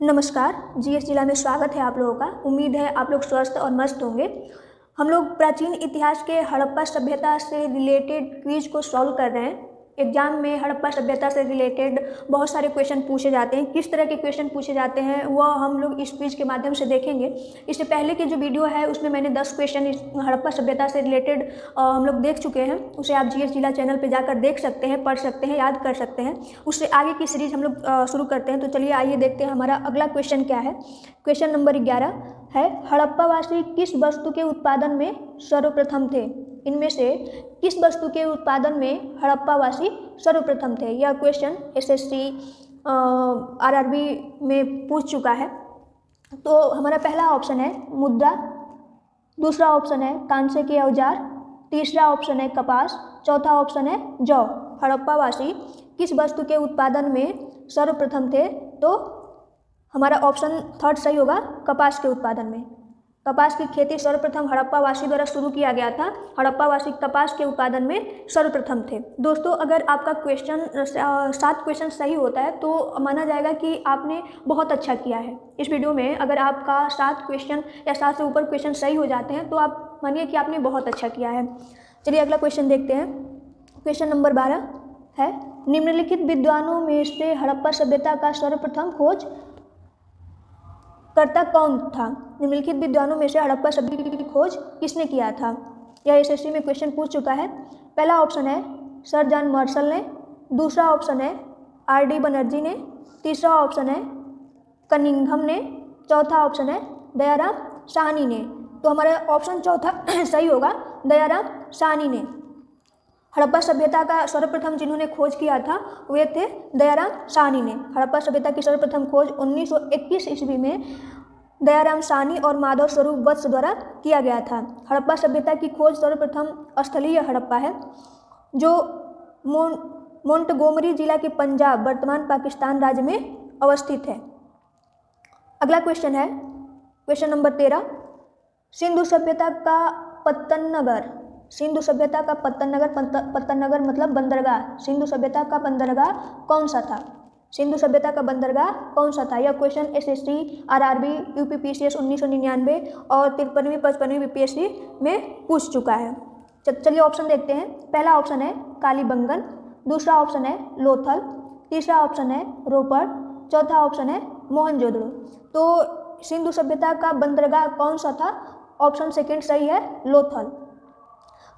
नमस्कार। जीएस जिला में स्वागत है आप लोगों का। उम्मीद है आप लोग स्वस्थ और मस्त होंगे। हम लोग प्राचीन इतिहास के हड़प्पा सभ्यता से रिलेटेड क्विज को सॉल्व कर रहे हैं। एग्जाम में हड़प्पा सभ्यता से रिलेटेड बहुत सारे क्वेश्चन पूछे जाते हैं। किस तरह के क्वेश्चन पूछे जाते हैं वह हम लोग इस क्विज के माध्यम से देखेंगे। इससे पहले की जो वीडियो है उसमें मैंने 10 क्वेश्चन इस हड़प्पा सभ्यता से रिलेटेड हम लोग देख चुके हैं। उसे आप जीएस जिला चैनल पर जाकर देख सकते हैं, पढ़ सकते हैं, याद कर सकते हैं। उससे आगे की सीरीज हम लोग शुरू करते हैं। तो चलिए आइए देखते हैं हमारा अगला क्वेश्चन क्या है। क्वेश्चन नंबर 11 है, हड़प्पावासी किस वस्तु के उत्पादन में सर्वप्रथम थे? इनमें से किस वस्तु के उत्पादन में हड़प्पावासी सर्वप्रथम थे? यह क्वेश्चन एसएससी आरआरबी में पूछ चुका है। तो हमारा पहला ऑप्शन है मुद्रा, दूसरा ऑप्शन है कांसे के औजार, तीसरा ऑप्शन है कपास, चौथा ऑप्शन है जौ। हड़प्पावासी किस वस्तु के उत्पादन में सर्वप्रथम थे? तो हमारा ऑप्शन थर्ड सही होगा, कपास के उत्पादन में। कपास की खेती सर्वप्रथम हड़प्पावासी द्वारा शुरू किया गया था। हड़प्पावासी कपास के उत्पादन में सर्वप्रथम थे। दोस्तों, अगर आपका क्वेश्चन 7 क्वेश्चन सही होता है तो माना जाएगा कि आपने बहुत अच्छा किया है। इस वीडियो में अगर आपका 7 क्वेश्चन या 7 से ऊपर क्वेश्चन सही हो जाते हैं तो आप मानिए कि आपने बहुत अच्छा किया है। चलिए अगला क्वेश्चन देखते हैं। क्वेश्चन नंबर 12 है, निम्नलिखित विद्वानों में से हड़प्पा सभ्यता का सर्वप्रथम खोज कर्ता कौन था? निम्नलिखित विद्वानों में से हड़प्पा सभ्यता की खोज किसने किया था? यह एसएससी में क्वेश्चन पूछ चुका है। पहला ऑप्शन है सर जॉन मार्शल ने, दूसरा ऑप्शन है आरडी बनर्जी ने, तीसरा ऑप्शन है कनिंघम ने, चौथा ऑप्शन है दयाराम साहनी ने। तो हमारा ऑप्शन चौथा सही होगा, दयाराम साहनी ने। हड़प्पा सभ्यता का सर्वप्रथम जिन्होंने खोज किया था वे थे दयाराम साहनी ने। हड़प्पा सभ्यता की सर्वप्रथम खोज 1921 ईस्वी में दयाराम साहनी और माधव स्वरूप वत्स द्वारा किया गया था। हड़प्पा सभ्यता की खोज सर्वप्रथम स्थलीय हड़प्पा है जो मोंटगोमरी जिला के पंजाब वर्तमान पाकिस्तान राज्य में अवस्थित है। अगला क्वेश्चन है क्वेश्चन नंबर 13, सिंधु सभ्यता का पत्तन नगर। सिंधु सभ्यता का पत्तन नगर मतलब बंदरगाह। सिंधु सभ्यता का बंदरगाह कौन सा था? सिंधु सभ्यता का बंदरगाह कौन सा था? यह क्वेश्चन एसएससी आरआरबी यूपीपीसीएस 1999 और 53वीं 55वीं बीपीएससी में पूछ चुका है। चलिए ऑप्शन देखते हैं। पहला ऑप्शन है कालीबंगन, दूसरा ऑप्शन है लोथल, तीसरा ऑप्शन है रोपड़, चौथा ऑप्शन है मोहनजोदड़ो। तो सिंधु सभ्यता का बंदरगाह कौन सा था? ऑप्शन सेकेंड सही है, लोथल।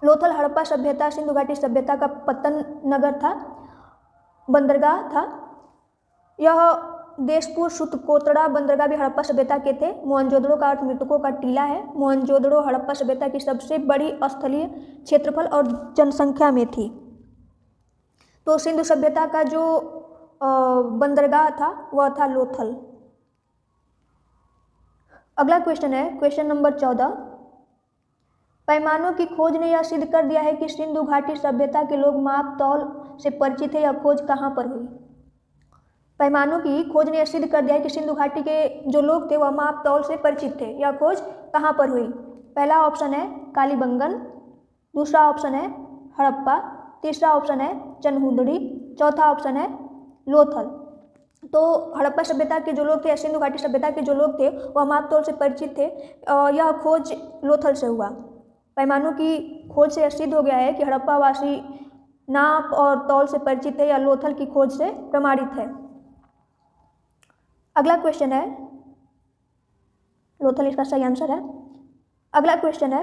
लोथल हड़प्पा सभ्यता सिंधु घाटी सभ्यता का पत्तन नगर था, बंदरगाह था। यह देशपुर सुतकोतड़ा बंदरगाह भी हड़प्पा सभ्यता के थे। मोहनजोदड़ो का अर्थ मृतकों का टीला है। मोहनजोदड़ो हड़प्पा सभ्यता की सबसे बड़ी स्थलीय क्षेत्रफल और जनसंख्या में थी। तो सिंधु सभ्यता का जो बंदरगाह था वह था लोथल। अगला क्वेश्चन है क्वेश्चन नंबर 14, पैमानों की खोज ने यह सिद्ध कर दिया है कि सिंधु घाटी सभ्यता के लोग माप तौल से परिचित है। यह खोज कहाँ पर हुई? पैमानों की खोज ने यह सिद्ध कर दिया है कि सिंधु घाटी के जो लोग थे वह माप तौल से परिचित थे। यह खोज कहाँ पर हुई? पहला ऑप्शन है कालीबंगन, दूसरा ऑप्शन है हड़प्पा, तीसरा ऑप्शन है चनहुदड़ी, चौथा ऑप्शन है लोथल। तो हड़प्पा सभ्यता के जो लोग थे, सिंधु घाटी सभ्यता के जो लोग थे वह माप तौल से परिचित थे। यह खोज लोथल से हुआ। पैमानों की खोज से यह सिद्ध हो गया है कि हड़प्पावासी नाप और तौल से परिचित है या लोथल की खोज से प्रमाणित है। अगला क्वेश्चन है, लोथल इसका सही आंसर है। अगला क्वेश्चन है,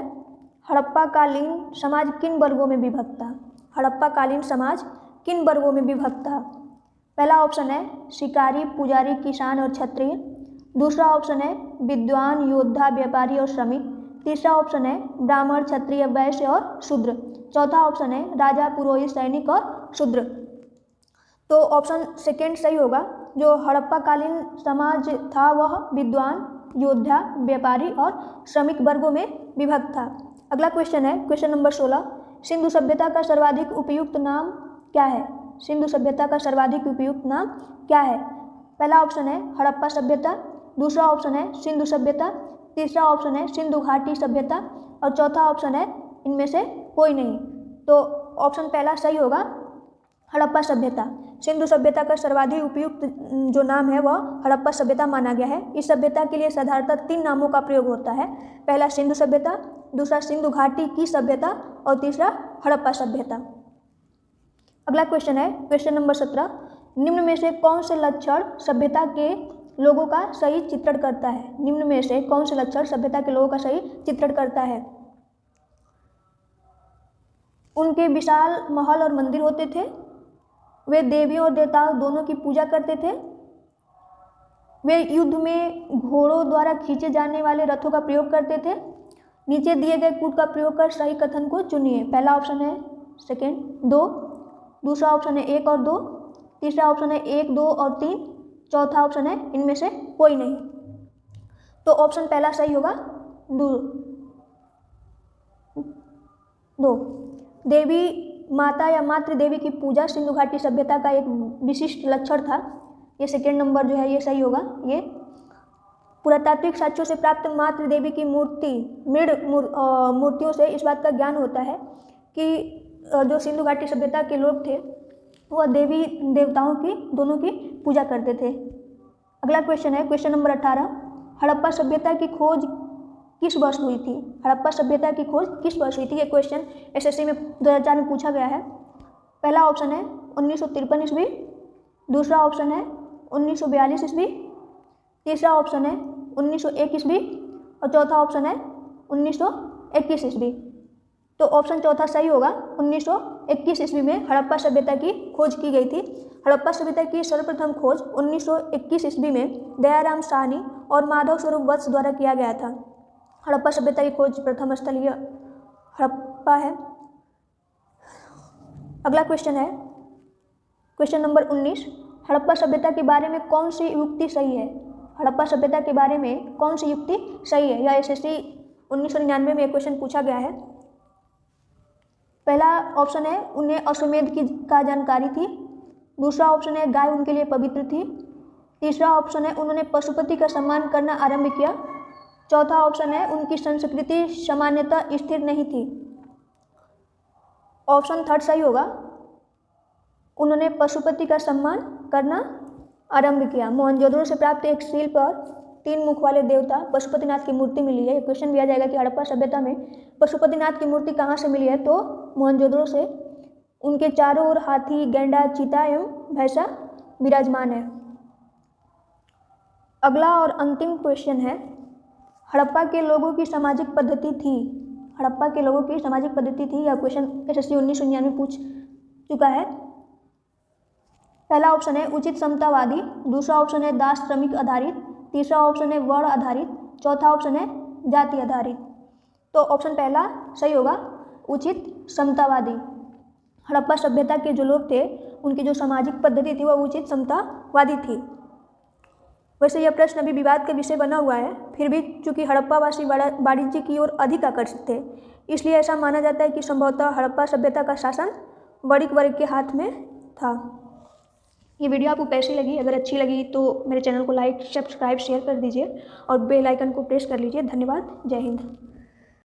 हड़प्पा कालीन समाज किन वर्गों में विभक्त था? हड़प्पा कालीन समाज किन वर्गों में विभक्त था? पहला ऑप्शन है शिकारी, पुजारी, किसान और क्षत्रिय, दूसरा ऑप्शन है विद्वान, योद्धा, व्यापारी और श्रमिक, तीसरा ऑप्शन है ब्राह्मण, क्षत्रिय, वैश्य और शूद्र, चौथा ऑप्शन है राजा, पुरोहित, सैनिक और शूद्र। तो ऑप्शन सेकेंड सही होगा। जो हड़प्पा कालीन समाज था वह विद्वान, योद्धा, व्यापारी और श्रमिक वर्गों में विभक्त था। अगला क्वेश्चन है क्वेश्चन नंबर 16, सिंधु सभ्यता का सर्वाधिक उपयुक्त नाम क्या है? सिंधु सभ्यता का सर्वाधिक उपयुक्त नाम क्या है? पहला ऑप्शन है हड़प्पा सभ्यता, दूसरा ऑप्शन है सिंधु सभ्यता, तीसरा ऑप्शन है सिंधु घाटी सभ्यता और चौथा ऑप्शन है इनमें से कोई नहीं। तो ऑप्शन पहला सही होगा, हड़प्पा सभ्यता। सिंधु सभ्यता का सर्वाधिक उपयुक्त जो नाम है वह हड़प्पा सभ्यता माना गया है। इस सभ्यता के लिए साधारणतः 3 नामों का प्रयोग होता है। पहला सिंधु सभ्यता, दूसरा सिंधु घाटी की सभ्यता और तीसरा हड़प्पा सभ्यता। अगला क्वेश्चन है क्वेश्चन नंबर 17, निम्न में से कौन से लक्षण सभ्यता के लोगों का सही चित्रण करता है? निम्न में से कौन से लक्षण सभ्यता के लोगों का सही चित्रण करता है? उनके विशाल महल और मंदिर होते थे, वे देवियों और देवताओं दोनों की पूजा करते थे, वे युद्ध में घोड़ों द्वारा खींचे जाने वाले रथों का प्रयोग करते थे। नीचे दिए गए कूट का प्रयोग कर सही कथन को चुनिए। पहला ऑप्शन है सेकेंड 2, दूसरा ऑप्शन है 1 और 2, तीसरा ऑप्शन है 1, 2 और 3, चौथा ऑप्शन है इनमें से कोई नहीं। तो ऑप्शन पहला सही होगा 2। देवी माता या मातृ देवी की पूजा सिंधु घाटी सभ्यता का एक विशिष्ट लक्षण था। ये सेकेंड नंबर जो है ये सही होगा। ये पुरातात्विक साक्ष्यों से प्राप्त मातृ देवी की मूर्तियों से इस बात का ज्ञान होता है कि जो सिंधु घाटी सभ्यता के लोग थे वह देवी देवताओं की दोनों की पूजा करते थे। अगला क्वेश्चन है क्वेश्चन नंबर 18, हड़प्पा सभ्यता की खोज किस वर्ष हुई थी? हड़प्पा सभ्यता की खोज किस वर्ष हुई थी? ये क्वेश्चन एसएससी में 2004 में पूछा गया है। पहला ऑप्शन है 1953 ईस्वी, दूसरा ऑप्शन है 1942 ईस्वी, तीसरा ऑप्शन है 1901 ईस्वी और चौथा ऑप्शन है 1921 ईस्वी। तो ऑप्शन चौथा सही होगा। 1921 ईस्वी में हड़प्पा सभ्यता की खोज की गई थी। हड़प्पा सभ्यता की सर्वप्रथम खोज 1921 ईस्वी में दयाराम साहनी और माधव स्वरूप वत्स द्वारा किया गया था। हड़प्पा सभ्यता की खोज प्रथम स्थल ये हड़प्पा है। अगला क्वेश्चन है क्वेश्चन नंबर 19, हड़प्पा सभ्यता के बारे में कौन सी युक्ति सही है? हड़प्पा सभ्यता के बारे में कौन सी युक्ति सही है? यह एसएससी 1999 में एक क्वेश्चन पूछा गया है। पहला ऑप्शन है उन्हें अश्वमेध का जानकारी थी, दूसरा ऑप्शन है गाय उनके लिए पवित्र थी, तीसरा ऑप्शन है उन्होंने पशुपति का सम्मान करना आरंभ किया, चौथा ऑप्शन है उनकी संस्कृति सामान्यतः स्थिर नहीं थी। ऑप्शन थर्ड सही होगा, उन्होंने पशुपति का सम्मान करना आरंभ किया। मोहनजोदड़ो से प्राप्त एक शिल्प पर 3 मुख वाले देवता पशुपतिनाथ की मूर्ति मिली है। क्वेश्चन भी आ जाएगा कि हड़प्पा सभ्यता में पशुपतिनाथ की मूर्ति कहाँ से मिली है? तो मोहनजोदड़ो से। उनके चारों ओर हाथी, गैंडा, चीता एवं भैंसा विराजमान है। अगला और अंतिम क्वेश्चन है, हड़प्पा के लोगों की सामाजिक पद्धति थी। हड़प्पा के लोगों की सामाजिक पद्धति थी। यह क्वेश्चन एसएससी 1999 में पूछ चुका है। पहला ऑप्शन है उचित समतावादी, दूसरा ऑप्शन है दास श्रमिक आधारित, तीसरा ऑप्शन है वर्ण आधारित, चौथा ऑप्शन है जाति आधारित। तो ऑप्शन पहला सही होगा, उचित समतावादी। हड़प्पा सभ्यता के जो लोग थे उनकी जो सामाजिक पद्धति थी वह उचित समतावादी थी। वैसे यह प्रश्न अभी विवाद का विषय बना हुआ है, फिर भी चूंकि हड़प्पावासी वाणिज्य की ओर अधिक आकर्षित थे इसलिए ऐसा माना जाता है कि संभवतः हड़प्पा सभ्यता का शासन वणिक वर्ग के हाथ में था। ये वीडियो आपको कैसी लगी? अगर अच्छी लगी तो मेरे चैनल को लाइक, सब्सक्राइब, शेयर कर दीजिए और बेल आइकन को प्रेस कर लीजिए। धन्यवाद। जय हिंद।